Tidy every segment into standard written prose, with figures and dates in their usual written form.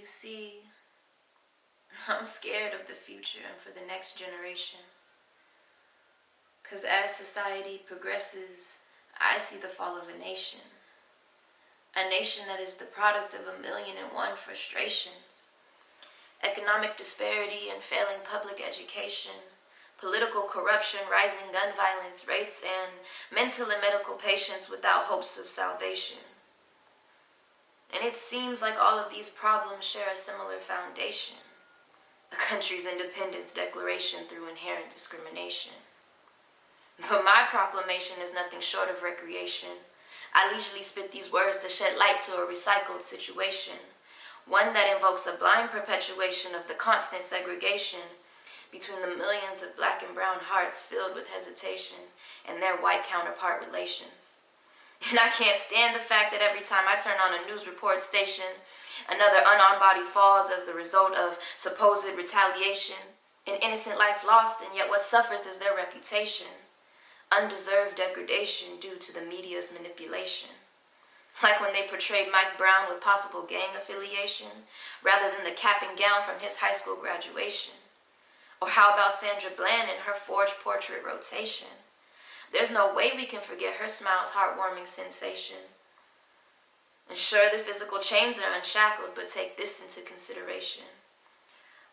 see, I'm scared of the future and for the next generation. 'Cause as society progresses, I see the fall of a nation. A nation that is the product of 1,000,001 frustrations. Economic disparity and failing public education, political corruption, rising gun violence rates, and mental and medical patients without hopes of salvation. And it seems like all of these problems share a similar foundation: a country's independence declaration through inherent discrimination. But my proclamation is nothing short of recreation. I leisurely spit these words to shed light to a recycled situation, one that invokes a blind perpetuation of the constant segregation between the millions of black and brown hearts filled with hesitation and their white counterpart relations. And I can't stand the fact that every time I turn on a news report station, another unarmed body falls as the result of supposed retaliation, an innocent life lost, and yet what suffers is their reputation. Undeserved degradation due to the media's manipulation. Like when they portrayed Mike Brown with possible gang affiliation, rather than the cap and gown from his high school graduation. Or how about Sandra Bland and her forged portrait rotation? There's no way we can forget her smile's heartwarming sensation. And sure, the physical chains are unshackled, but take this into consideration.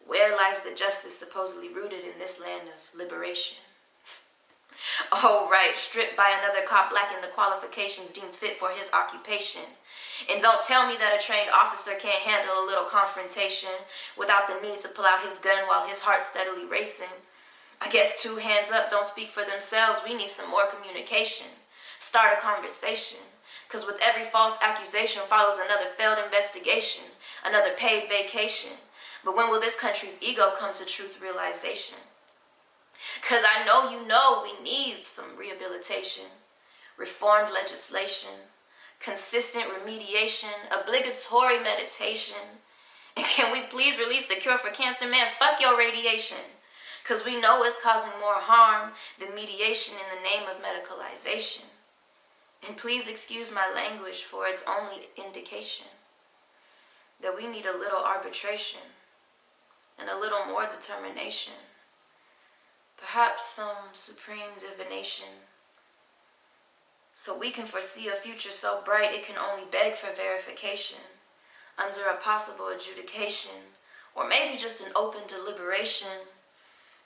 Where lies the justice supposedly rooted in this land of liberation? Oh, right, stripped by another cop lacking the qualifications deemed fit for his occupation. And don't tell me that a trained officer can't handle a little confrontation without the need to pull out his gun while his heart's steadily racing. I guess 2 hands up don't speak for themselves. We need some more communication. Start a conversation. 'Cause with every false accusation follows another failed investigation, another paid vacation. But when will this country's ego come to truth realization? 'Cause I know you know we need some rehabilitation, reformed legislation, consistent remediation, obligatory meditation. And can we please release the cure for cancer, man? Fuck your radiation. 'Cause we know it's causing more harm than mediation in the name of medicalization. And please excuse my language for its only indication that we need a little arbitration and a little more determination. Perhaps some supreme divination, so we can foresee a future so bright it can only beg for verification under a possible adjudication, or maybe just an open deliberation.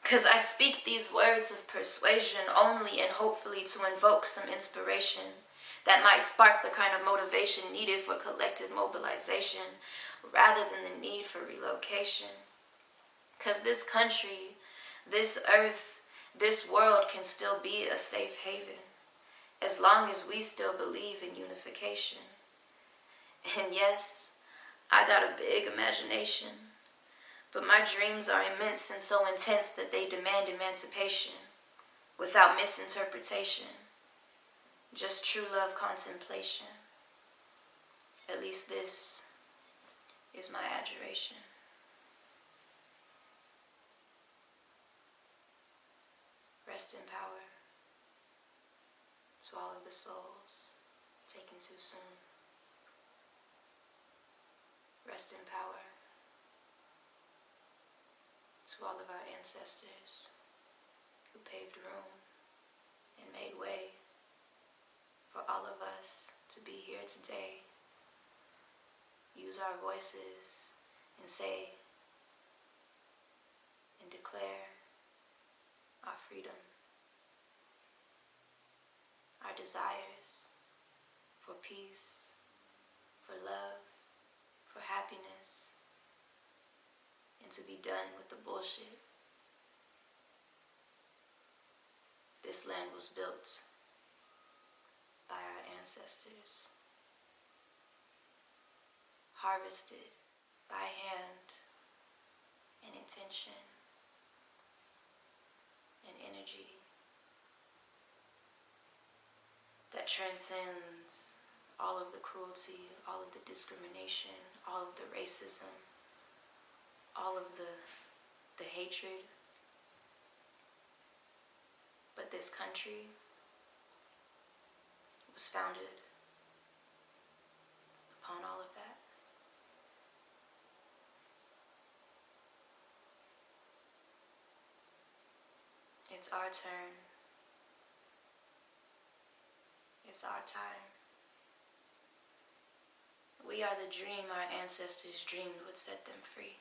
'Cause I speak these words of persuasion only and hopefully to invoke some inspiration that might spark the kind of motivation needed for collective mobilization rather than the need for relocation. 'Cause this country, this earth, this world can still be a safe haven as long as we still believe in unification. And yes, I got a big imagination, but my dreams are immense and so intense that they demand emancipation without misinterpretation, just true love contemplation. At least this is my adjuration. Rest in power to all of the souls taken too soon. Rest in power to all of our ancestors who paved room and made way for all of us to be here today. Use our voices and say and declare our freedom, our desires for peace, for love, for happiness, and to be done with the bullshit. This land was built by our ancestors, harvested by hand and intention and energy that transcends all of the cruelty, all of the discrimination, all of the racism, all of the hatred. But this country was founded upon all of that. It's our turn. It's our time. We are the dream our ancestors dreamed would set them free.